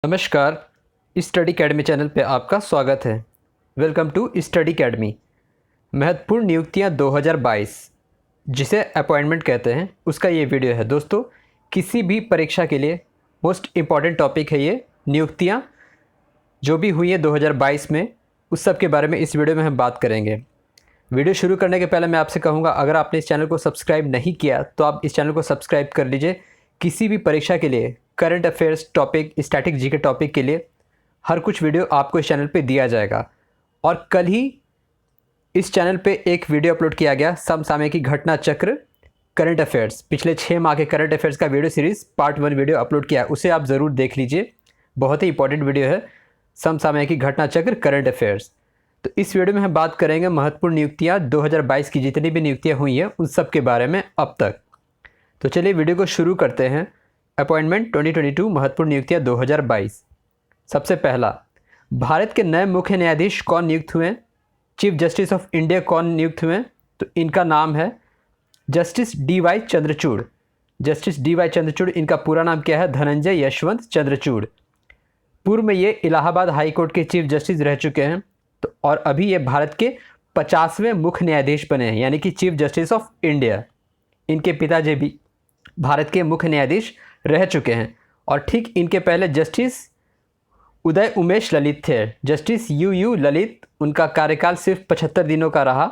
नमस्कार। Study academy channel पे आपका स्वागत है। Welcome to Study Academy. महत्वपूर्ण नियुक्तियां 2022 जिसे अपॉइंटमेंट कहते हैं उसका ये वीडियो है। दोस्तों, किसी भी परीक्षा के लिए मोस्ट इम्पॉर्टेंट टॉपिक है ये नियुक्तियां जो भी हुई है 2022 में, उस सब के बारे में इस वीडियो में हम बात करेंगे। वीडियो शुरू करने के पहले मैं आपसे कहूँगा, अगर आपने इस चैनल को सब्सक्राइब नहीं किया तो आप इस चैनल को सब्सक्राइब कर लीजिए। किसी भी परीक्षा के लिए current affairs topic, static G के टॉपिक के लिए हर कुछ वीडियो आपको इस चैनल पे दिया जाएगा। और कल ही इस चैनल पे एक वीडियो अपलोड किया गया, समसामयिक घटना चक्र करंट अफेयर्स, पिछले 6 माह के करंट अफेयर्स का video series part 1 video upload किया, उसे आप ज़रूर देख लीजिए। बहुत ही इंपॉर्टेंट वीडियो है, समसामयिक घटना चक्र करंट अफेयर्स। तो इस वीडियो में हम बात करेंगे महत्वपूर्ण नियुक्तियाँ 2022 की जितनी भी नियुक्तियाँ हुई हैं उन सब के बारे में अब तक। तो चलिए वीडियो को शुरू करते हैं। अपॉइंटमेंट 2022 महत्वपूर्ण नियुक्तियाँ 2022। सबसे पहला, भारत के नए मुख्य न्यायाधीश कौन नियुक्त हुए हैं? चीफ जस्टिस ऑफ इंडिया कौन नियुक्त हुए हैं? तो इनका नाम है justice D.Y.. Chandrachud. Justice D.Y.. Chandrachud, इनका पूरा नाम क्या है? धनंजय यशवंत चंद्रचूड़। पूर्व में ये इलाहाबाद हाई कोर्ट के चीफ जस्टिस रह चुके हैं। तो और अभी ये भारत के 50वें मुख्य न्यायाधीश बने हैं, यानी कि चीफ जस्टिस ऑफ इंडिया। इनके पिताजी भी भारत के मुख्य न्यायाधीश रह चुके हैं। और ठीक इनके पहले जस्टिस उदय उमेश ललित थे। जस्टिस यू ललित, उनका कार्यकाल सिर्फ 75 दिनों का रहा,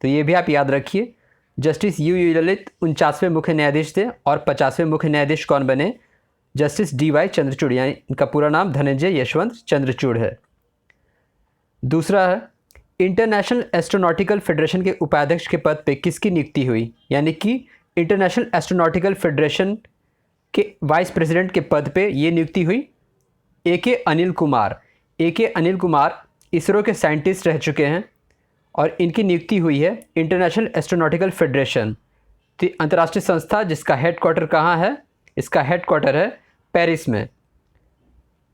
तो ये भी आप याद रखिए। जस्टिस यू ललित 49वें मुख्य न्यायाधीश थे। और 50वें मुख्य न्यायाधीश कौन बने? Justice D.Y.. चंद्रचूड़, यानी इनका पूरा नाम धनंजय यशवंत चंद्रचूड़ है। दूसरा है, इंटरनेशनल एस्ट्रोनॉटिकल फेडरेशन के उपाध्यक्ष के पद पे किसकी नियुक्ति हुई? यानी कि इंटरनेशनल एस्ट्रोनॉटिकल फेडरेशन के वाइस प्रेसिडेंट के पद पे ये नियुक्ति हुई ए.के. अनिल कुमार। ए.के. अनिल कुमार इसरो के साइंटिस्ट रह चुके हैं और इनकी नियुक्ति हुई है इंटरनेशनल एस्ट्रोनॉटिकल फेडरेशन, अंतर्राष्ट्रीय संस्था जिसका हेडक्वार्टर कहाँ है? इसका हेडक्वार्टर है पेरिस में।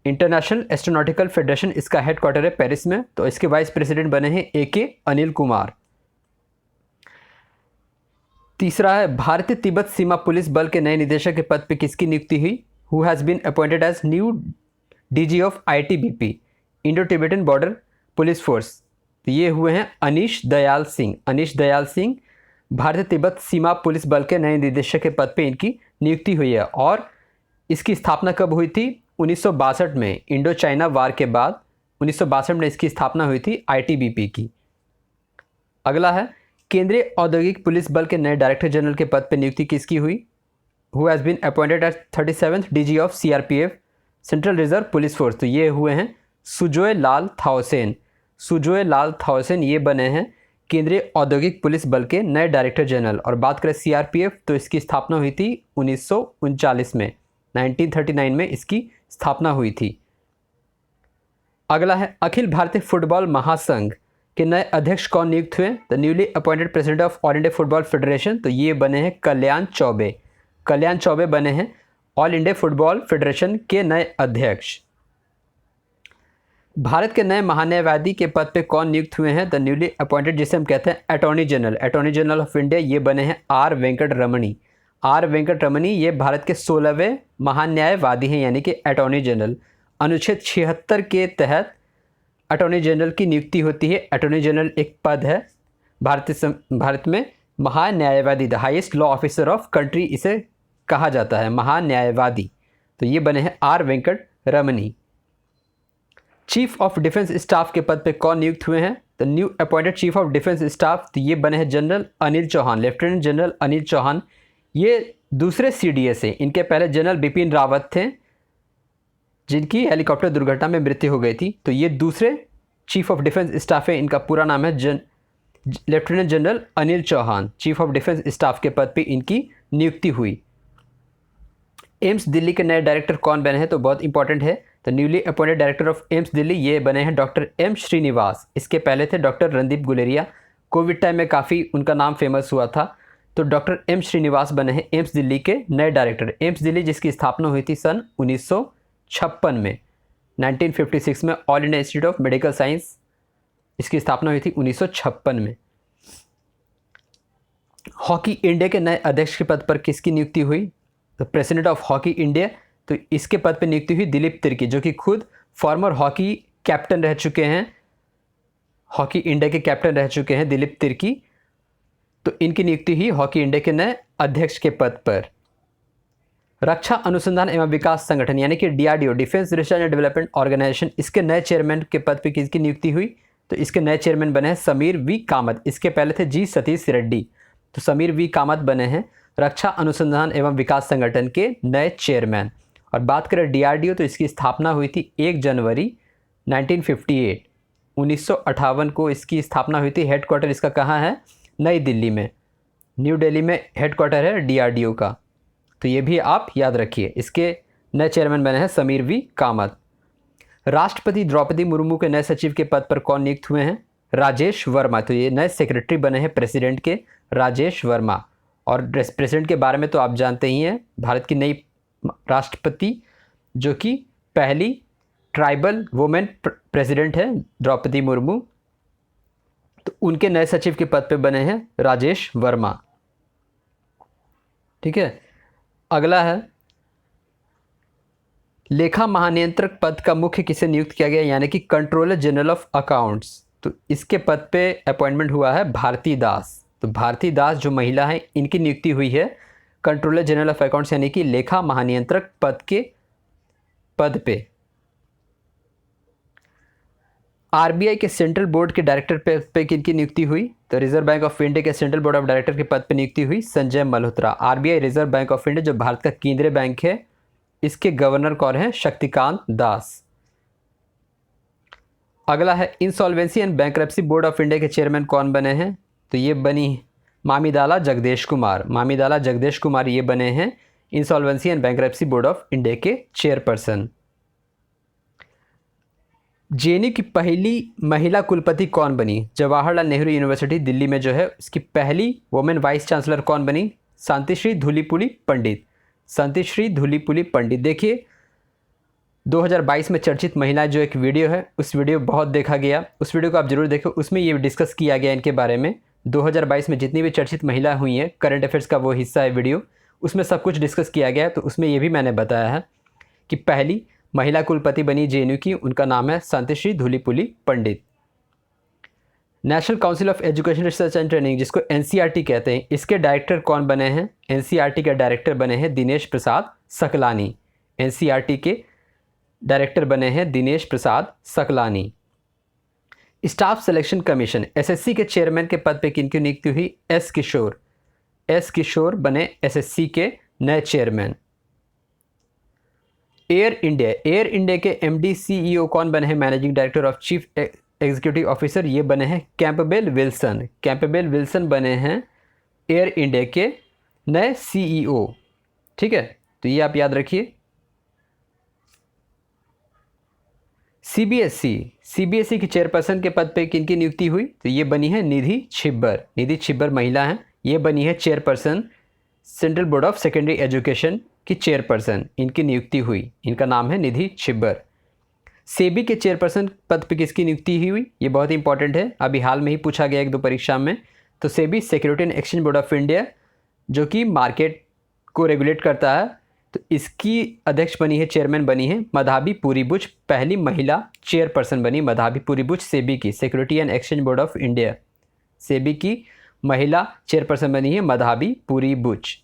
इंटरनेशनल एस्ट्रोनॉटिकल फेडरेशन, इसका हेडक्वार्टर है पेरिस में। तो इसके वाइस प्रेसिडेंट बने हैं ए.के. अनिल कुमार। तीसरा है, भारतीय तिब्बत सीमा पुलिस बल के नए निदेशक के पद पे किसकी नियुक्ति हुई? Who has been appointed as new DG of ITBP, Indo Tibetan border police force. तो ये हुए हैं अनीश दयाल सिंह। अनीश दयाल सिंह भारतीय तिब्बत सीमा पुलिस बल के नए निदेशक के पद पे इनकी नियुक्ति हुई है। और इसकी स्थापना कब हुई थी? 1962 में, इंडो चाइना वार के बाद 1962 में इसकी स्थापना हुई थी आईटीबीपी की। अगला है, केंद्रीय औद्योगिक पुलिस बल के नए डायरेक्टर जनरल के पद पर नियुक्ति किसकी हुई? Who has been appointed as 37th DG of CRPF central reserve police force. तो ये हुए हैं सुजोय लाल थाउसेन। सुजोय लाल थाउसेन ये बने हैं केंद्रीय औद्योगिक पुलिस बल के नए डायरेक्टर जनरल। और बात करें सीआरपीएफ, तो इसकी स्थापना हुई थी 1939 में, 1939 में इसकी स्थापना हुई थी। अगला है, अखिल भारतीय फुटबॉल महासंघ के नए अध्यक्ष कौन नियुक्त हुए? The newly appointed president of all India football federation. तो ये बने हैं कल्याण चौबे। कल्याण चौबे बने हैं ऑल इंडिया फुटबॉल फेडरेशन के नए अध्यक्ष। भारत के नए महान्यायवादी के पद पे कौन नियुक्त हुए हैं? द न्यूली अपॉइंटेड, जिसे हम कहते हैं attorney general, attorney general of India, ये बने हैं are Venkat Ramani. Are Venkat रमणी ये भारत के 16वें महान्यायवादी हैं, यानी कि अटॉर्नी जनरल। अनुच्छेद 76 के तहत अटॉर्नी जनरल की नियुक्ति होती है। अटॉर्नी जनरल एक पद है भारत में महान्यायवादी, the highest law officer of country इसे कहा जाता है, महान्यायवादी। तो ये बने हैं are Venkat Ramani. Chief of defence staff के पद पे कौन नियुक्त हुए हैं? The new appointed chief of defence staff, तो ये बने हैं general Anil Chauhan, lieutenant general Anil Chauhan. ये दूसरे सीडीएस हैं। इनके पहले जनरल बिपिन रावत थे जिनकी हेलीकॉप्टर दुर्घटना में मृत्यु हो गई थी। तो ये दूसरे चीफ ऑफ डिफेंस स्टाफ है, इनका पूरा नाम है lieutenant general Anil Chauhan. Chief of defence staff के पद पे इनकी नियुक्ति हुई। एम्स दिल्ली के नए डायरेक्टर कौन बने हैं? तो बहुत इंपॉर्टेंट है, the newly appointed director of AIIMS Delhi, ये बने हैं डॉक्टर एम श्रीनिवास। इसके पहले थे doctor Randeep Guleria. Covid time में काफ़ी उनका नाम फेमस हुआ था। तो डॉक्टर एम श्रीनिवास बने हैं एम्स दिल्ली के नए डायरेक्टर। एम्स दिल्ली जिसकी स्थापना हुई थी सन 1956 में, 1956 में। All India institute of medical science, इसकी स्थापना हुई थी 1956 में। हॉकी इंडिया के नए अध्यक्ष के पद पर किसकी नियुक्ति हुई? The president of hockey India तो इसके पद पे नियुक्ति हुई दिलीप तिर्की, जो कि खुद फॉर्मर हॉकी कैप्टन रह चुके हैं, हॉकी इंडिया के कैप्टन रह चुके हैं दिलीप तिर्की। तो इनकी नियुक्ति हुई हॉकी इंडिया के नए अध्यक्ष के पद पर। रक्षा अनुसंधान एवं विकास संगठन यानी कि DRDO, defence research and development organisation, इसके नए चेयरमैन के पद पर किसकी नियुक्ति हुई? तो इसके नए चेयरमैन बने हैं समीर वी कामत। इसके पहले थे जी सतीश रेड्डी। तो समीर वी कामत बने हैं रक्षा अनुसंधान एवं विकास संगठन के नए चेयरमैन। और बात करें DRDO, तो इसकी स्थापना हुई थी 1 जनवरी 1958, 1958 को इसकी स्थापना हुई थी। हेडक्वार्टर इसका कहाँ है? नई दिल्ली में, न्यू दिल्ली में हेडक्वार्टर है DRDO का। तो ये भी आप याद रखिए। इसके नए चेयरमैन बने हैं समीर वी कामत। राष्ट्रपति द्रौपदी मुर्मू के नए सचिव के पद पर कौन नियुक्त हुए हैं? राजेश वर्मा। तो ये नए सेक्रेटरी बने हैं प्रेसिडेंट के, राजेश वर्मा। और प्रेसिडेंट के बारे में तो आप जानते ही हैं, भारत की नई राष्ट्रपति जो कि पहली ट्राइबल वुमेन प्रेसिडेंट है द्रौपदी मुर्मू। तो उनके नए सचिव के पद पे बने हैं राजेश वर्मा। ठीक है, अगला है लेखा महानियंत्रक पद का मुख्य किसे नियुक्त किया गया, यानी कि कंट्रोलर जनरल ऑफ अकाउंट्स। तो इसके पद पे अपॉइंटमेंट हुआ है भारती दास। तो भारती दास जो महिला है, इनकी नियुक्ति हुई है कंट्रोलर जनरल ऑफ अकाउंट्स यानी कि लेखा महानियंत्रक पद के पद पे। RBI के सेंट्रल बोर्ड के डायरेक्टर पे किनकी नियुक्ति हुई? तो रिजर्व बैंक ऑफ इंडिया के सेंट्रल बोर्ड ऑफ डायरेक्टर के पद पे नियुक्ति हुई Sanjay Malhotra. RBI reserve bank of India जो भारत का केंद्रीय बैंक है, इसके गवर्नर कौन है? शक्तिकांत दास। अगला है insolvency and bankruptcy board of India के चेयरमैन कौन बने हैं? तो ये बनी मामीदाला जगदेश कुमार। मामीदाला जगदेश कुमार ये बने हैं insolvency and bankruptcy board of India के चेयरपर्सन। JNU की पहली महिला कुलपति कौन बनी? जवाहरलाल नेहरू यूनिवर्सिटी दिल्ली में जो है, इसकी पहली वुमेन वाइस चांसलर कौन बनी? शांतिश्री धूलीपुली पंडित। शांतिश्री धूलीपुली पंडित। देखिए 2022 में चर्चित महिलाएं जो एक वीडियो है, उस वीडियो बहुत देखा गया, उस वीडियो को आप जरूर देखो। उसमें ये डिस्कस किया गया इनके बारे में। 2022 में जितनी भी चर्चित महिलाएं हुई हैं, करंट अफेयर्स का वो हिस्सा है वीडियो, उसमें सब कुछ डिस्कस किया गया। तो उसमें ये भी मैंने बताया है कि पहली महिला कुलपति बनी JNU की, उनका नाम है Shantishree Dhulipuli Pandit. National council of education research and training, जिसको NCERT कहते हैं, इसके डायरेक्टर कौन बने हैं? NCERT के डायरेक्टर बने हैं दिनेश प्रसाद सकलानी। NCERT के डायरेक्टर बने हैं Dinesh Prasad Saklani. Staff selection commission SSC के चेयरमैन के पद पे किनकी नियुक्ति हुई? S किशोर। S किशोर बने SSC के नए चेयरमैन। एयर इंडिया के MD CEO कौन बने हैं? Managing director of chief executive officer, ये बने हैं कैंपबेल विल्सन। कैंपबेल विल्सन बने हैं एयर इंडिया के नए CEO। ठीक है, तो ये आप याद रखिए। CBSE की चेयरपर्सन के पद पे किनकी नियुक्ति हुई? तो ये बनी है निधि छिब्बर। निधि छिब्बर महिला हैं, ये बनी है chairperson central board of secondary education की चेयरपर्सन, इनकी नियुक्ति हुई। इनका नाम है निधि छिब्बर। सेबी के चेयरपर्सन पद पे किसकी नियुक्ति हुई? ये बहुत ही इंपॉर्टेंट है, अभी हाल में ही पूछा गया 1-2 परीक्षा में। तो SEBI security and exchange board of India जो कि मार्केट को रेगुलेट करता है, तो इसकी अध्यक्ष बनी है, चेयरमैन बनी है मधाबी पूरीबुच। पहली महिला चेयरपर्सन बनी मधाबी पूरीबुच सेबी की, security and exchange board of India. SEBI की महिला चेयरपर्सन बनी है मधाबी पूरीबुच।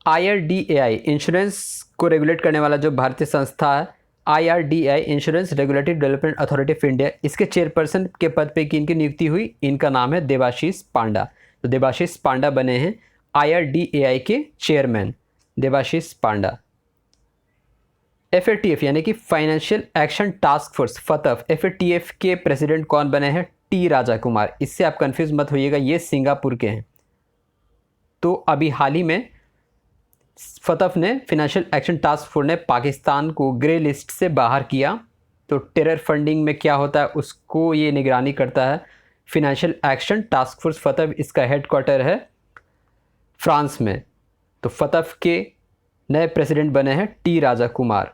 IRDAI इंश्योरेंस को रेगुलेट करने वाला जो भारतीय संस्था है, IRDAI insurance regulatory development authority of India, इसके चेयरपर्सन के पद पे किनकी नियुक्ति हुई? इनका नाम है देवाशीष पांडा। तो देवाशीष पांडा बने हैं IRDAI के चेयरमैन, देवाशीष पांडा। FATF यानी कि financial action task force, FATF के प्रेसिडेंट कौन बने हैं? T राजा कुमार। इससे आप कंफ्यूज मत होइएगा, ये सिंगापुर के हैं। तो अभी हाल ही में FATF ने, फाइनेंशियल एक्शन टास्क फोर्स ने पाकिस्तान को ग्रे लिस्ट से बाहर किया। तो टेरर फंडिंग में क्या होता है उसको ये निगरानी करता है financial action task force FATF। इसका हेडक्वार्टर है फ्रांस में। तो FATF के नए प्रेसिडेंट बने हैं T Raja Kumar.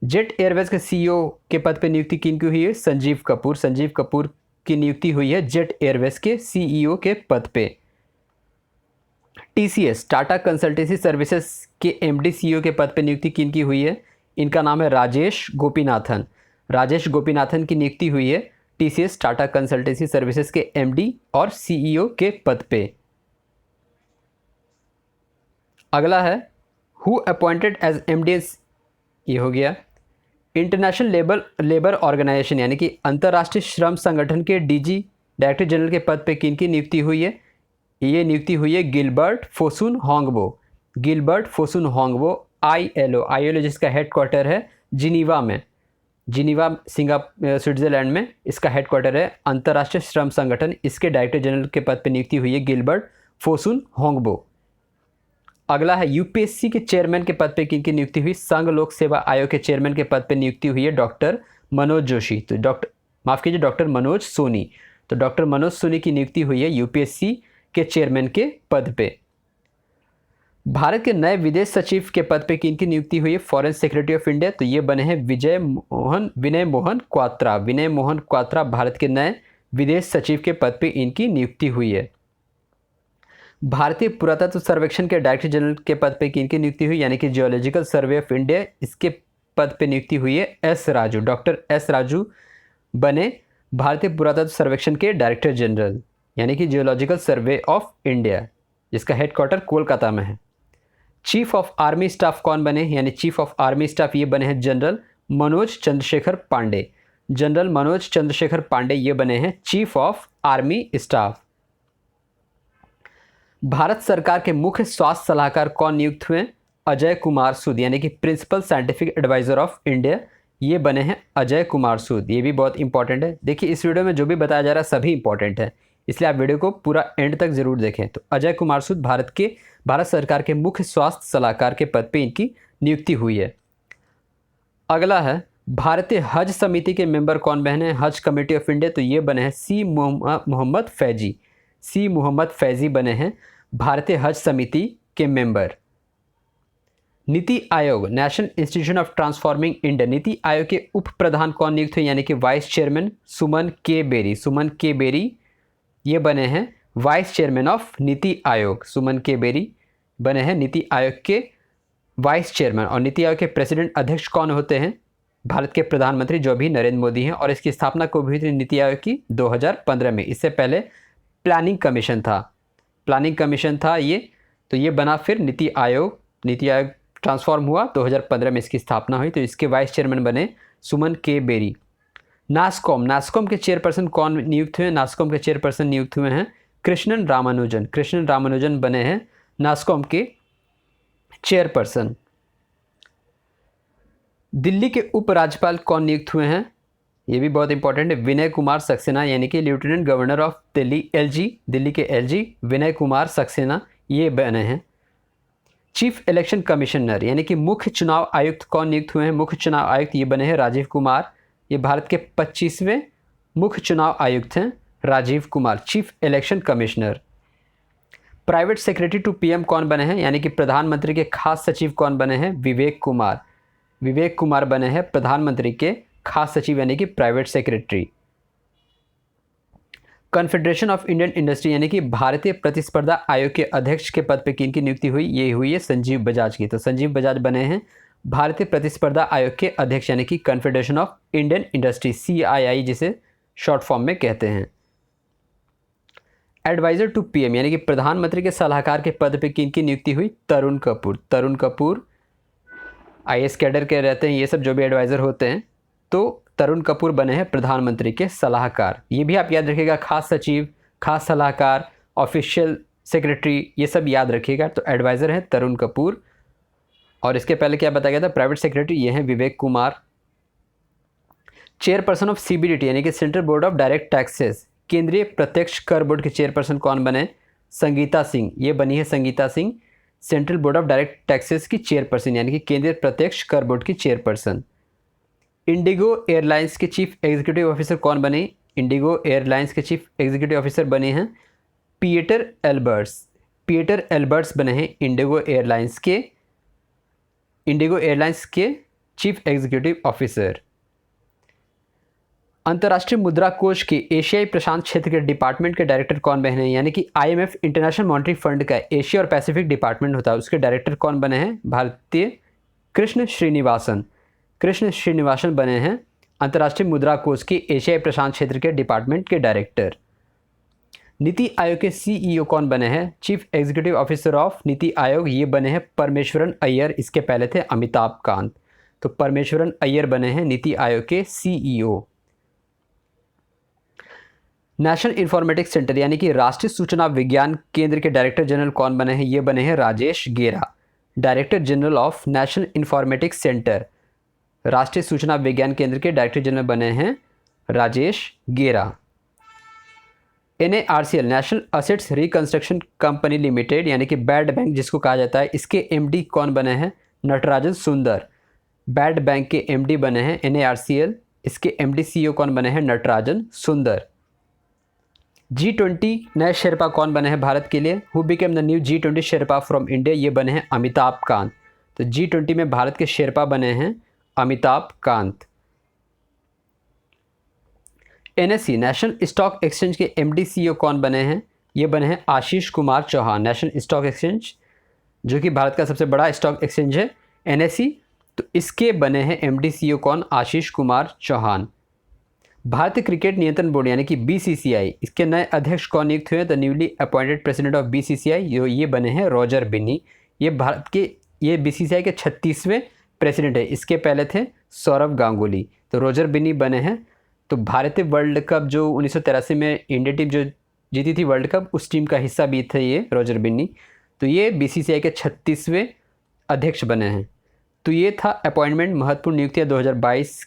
Jet Airways के CEO के पद पर नियुक्ति किनकी हुई है? संजीव कपूर। संजीव कपूर की नियुक्ति हुई है जेट एयरवेज के CEO के पद पे। TCS टाटा कंसल्टेंसी सर्विसेज के MD CEO के पद पर नियुक्ति किन की हुई है? इनका नाम है राजेश गोपीनाथन। राजेश गोपीनाथन की नियुक्ति हुई है TCS टाटा कंसल्टेंसी सर्विसेज के MD और CEO के पद पे। अगला है हु अपॉइंटेड एज MD, ये हो गया। इंटरनेशनल लेबर ऑर्गेनाइजेशन यानी कि अंतर्राष्ट्रीय श्रम संगठन के DG डायरेक्टर जनरल के पद पे किन की नियुक्ति हुई है? ये नियुक्ति हुई है Gilbert Fosun Houngbo. Gilbert Fosun Houngbo ILO जिसका हेडक्वार्टर है जिनीवा में, जिनीवा स्विट्ज़रलैंड में इसका हेडक्वार्टर है अंतर्राष्ट्रीय श्रम संगठन। इसके डायरेक्टर जनरल के पद पर नियुक्ति हुई है गिलबर्ट फोसुन होंगबो। अगला है UPSC के चेयरमैन के पद पर किनकी नियुक्ति हुई? संघ लोक सेवा आयोग के चेयरमैन के पद पर नियुक्ति हुई है डॉक्टर मनोज जोशी। तो डॉक्टर मनोज सोनी। तो डॉक्टर मनोज सोनी की नियुक्ति हुई है UPSC के चेयरमैन के पद पे। भारत के नए विदेश सचिव के पद पे किनकी नियुक्ति हुई है? Foreign secretary of India. तो ये बने हैं विनय मोहन क्वात्रा। विनय मोहन क्वात्रा भारत के नए विदेश सचिव के पद पे इनकी नियुक्ति हुई है। भारतीय पुरातत्व सर्वेक्षण के डायरेक्टर जनरल के पद पे किनकी नियुक्ति हुई? यानी कि जियोलॉजिकल सर्वे ऑफ इंडिया, इसके पद पे नियुक्ति हुई है S Raju. Doctor S Raju बने भारतीय पुरातत्व सर्वेक्षण के डायरेक्टर जनरल यानी कि जियोलॉजिकल सर्वे ऑफ इंडिया, जिसका हेडक्वार्टर कोलकाता में है। चीफ ऑफ आर्मी स्टाफ कौन बने? यानी चीफ ऑफ आर्मी स्टाफ ये बने हैं जनरल मनोज चंद्रशेखर पांडे। जनरल मनोज चंद्रशेखर पांडे ये बने हैं chief of army staff. Bharat सरकार के मुख्य स्वास्थ्य सलाहकार कौन नियुक्त हुए? अजय कुमार सूद यानी कि principal scientific adviser of India, ये बने हैं अजय कुमार सूद। ये भी बहुत इंपॉर्टेंट है। देखिए इस वीडियो में जो भी बताया जा रहा है सभी इंपॉर्टेंट है, इसलिए आप वीडियो को पूरा एंड तक जरूर देखें। तो अजय कुमार सूद भारत सरकार के मुख्य स्वास्थ्य सलाहकार के पद पे इनकी नियुक्ति हुई है। अगला है भारतीय हज समिति के मेंबर कौन बने हैं? हज कमेटी ऑफ इंडिया। तो ये बने हैं C मोहम्मद फैजी। C मोहम्मद फैजी बने हैं भारतीय हज समिति के member. NITI Aayog national institution of transforming India, NITI Aayog के उप प्रधान कौन नियुक्त हुए? यानी कि वाइस चेयरमैन सुमन के बेरी। सुमन के बेरी ये बने हैं vice chairman of NITI Aayog. सुमन के बेरी बने हैं नीति आयोग के वाइस चेयरमैन। और नीति आयोग के प्रेसिडेंट अध्यक्ष कौन होते हैं? भारत के प्रधानमंत्री जो भी नरेंद्र मोदी हैं। और इसकी स्थापना कब हुई थी नीति आयोग की? 2015 में। इससे पहले प्लानिंग कमीशन था ये, तो ये बना फिर नीति आयोग ट्रांसफॉर्म हुआ 2015 में, इसकी स्थापना हुई। तो इसके वाइस चेयरमैन बने सुमन के बेरी। नास्कॉम के चेयरपर्सन कौन नियुक्त हुए? नास्कॉम के चेयरपर्सन नियुक्त हुए हैं कृष्णन रामानुजन बने हैं नास्कॉम के चेयरपर्सन। दिल्ली के उपराज्यपाल कौन नियुक्त हुए हैं? ये भी बहुत इंपॉर्टेंट है, विनय कुमार सक्सेना यानी कि lieutenant governor of Delhi Delhi के LG विनय कुमार सक्सेना ये बने हैं। चीफ इलेक्शन कमिश्नर यानी कि मुख्य चुनाव आयुक्त कौन नियुक्त हुए हैं? मुख्य चुनाव आयुक्त ये बने हैं राजीव कुमार। ये भारत के 25वें मुख्य चुनाव आयुक्त हैं Rajiv Kumar, chief election commissioner. Private secretary to PM कौन बने हैं? यानी कि प्रधानमंत्री के खास सचिव कौन बने हैं? विवेक कुमार बने हैं प्रधानमंत्री के खास सचिव यानी कि private secretary. Confederation of Indian industry यानी कि भारतीय प्रतिस्पर्धा आयोग के अध्यक्ष के पद पर किनकी नियुक्ति हुई? ये हुई है संजीव बजाज की। तो संजीव बजाज बने हैं भारतीय प्रतिस्पर्धा आयोग के अध्यक्ष यानी कि confederation of Indian industry CII जिसे शॉर्ट फॉर्म में कहते हैं। एडवाइजर टू PM यानी कि प्रधानमंत्री के सलाहकार के पद पर किनकी नियुक्ति हुई? तरुण कपूर IAS कैडर के रहते हैं ये सब जो भी एडवाइज़र होते हैं। तो तरुण कपूर बने हैं प्रधानमंत्री के सलाहकार। ये भी आप याद रखिएगा, खास सचिव, खास सलाहकार, ऑफिशियल सेक्रेटरी, ये सब याद रखिएगा। तो एडवाइज़र हैं तरुण कपूर। और इसके पहले क्या बताया गया था? प्राइवेट सेक्रेटरी ये हैं Vivek Kumar. Chairperson of CBDT यानी कि central board of direct taxes, केंद्रीय प्रत्यक्ष कर बोर्ड के चेयरपर्सन कौन बने? संगीता सिंह। ये बनी है Sangeeta Singh central board of direct taxes की चेयरपर्सन यानी कि केंद्रीय प्रत्यक्ष कर बोर्ड की चेयरपर्सन। इंडिगो एयरलाइंस के चीफ एग्जीक्यूटिव ऑफिसर कौन बने? इंडिगो एयरलाइंस के चीफ एग्जीक्यूटिव ऑफिसर बने हैं पीटर एल्बर्ट्स बने हैं इंडिगो एयरलाइंस के चीफ एग्जीक्यूटिव ऑफिसर। अंतर्राष्ट्रीय मुद्रा कोष के एशियाई प्रशांत क्षेत्र के डिपार्टमेंट के डायरेक्टर कौन बने हैं, यानी कि IMF इंटरनेशनल मॉनेटरी फंड का एशिया और पैसिफिक डिपार्टमेंट होता है, उसके डायरेक्टर कौन बने हैं? भारतीय कृष्ण श्रीनिवासन बने हैं अंतर्राष्ट्रीय मुद्रा कोष के एशियाई प्रशांत क्षेत्र के डिपार्टमेंट के डायरेक्टर। नीति आयोग के CEO कौन बने हैं? Chief executive officer of NITI Aayog, ये बने हैं परमेश्वरन अय्यर, इसके पहले थे अमिताभ कांत। तो परमेश्वरन अय्यर बने हैं नीति आयोग के CEO। नेशनल इंफॉर्मेटिक्स सेंटर यानी कि राष्ट्रीय सूचना विज्ञान केंद्र के डायरेक्टर जनरल कौन बने हैं? ये बने हैं राजेश गेरा, director general of national informatics centre, राष्ट्रीय सूचना विज्ञान केंद्र के डायरेक्टर जनरल बने हैं राजेश गेरा। NARCL national assets reconstruction company limited यानी कि बैड बैंक जिसको कहा जाता है, इसके MD कौन बने हैं? नटराजन सुंदर, बैड बैंक के MD बने हैं NARCL, इसके MD CEO कौन बने हैं? नटराजन सुंदर। G20 नए शेरपा कौन बने हैं भारत के लिए? Who became the new G20 Sherpa from India? ये बने हैं अमिताभ कांत। तो G20 में भारत के शेरपा बने हैं Amitabh Kant. NSE national stock exchange के MD CEO कौन बने हैं? ये बने हैं Ashish Kumar Chauhan. National stock exchange जो कि भारत का सबसे बड़ा स्टॉक एक्सचेंज है NSE, तो इसके बने हैं MD CEO कौन? आशीष कुमार चौहान। भारतीय क्रिकेट नियंत्रण बोर्ड यानी कि BCCI, इसके नए अध्यक्ष कौन नियुक्त हुए हैं? The newly appointed president of BCCI, ये बने हैं रॉजर बिन्नी। ये BCCI के 36वें प्रेसिडेंट है, इसके पहले थे सौरव गांगुली। तो रॉजर बिन्नी बने हैं। तो भारतीय वर्ल्ड कप जो 1983 में इंडिया टीम जो जीती थी वर्ल्ड कप, उस टीम का हिस्सा भी थे ये रॉजर बिन्नी। तो ये BCCI के 36वें अध्यक्ष बने हैं। तो ये था अपॉइंटमेंट महत्वपूर्ण नियुक्तियाँ 2022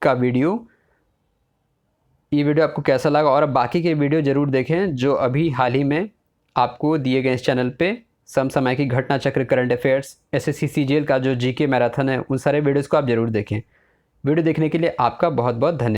का वीडियो। ये वीडियो आपको कैसा लगा और बाकी के वीडियो ज़रूर देखें जो अभी हाल ही में आपको दिए गए इस चैनल पे समसामयिक की घटना चक्र, करंट अफेयर्स, SSC CGL का जो GK मैराथन है, उन सारे वीडियोज़ को आप ज़रूर देखें। वीडियो देखने के लिए आपका बहुत बहुत धन्यवाद।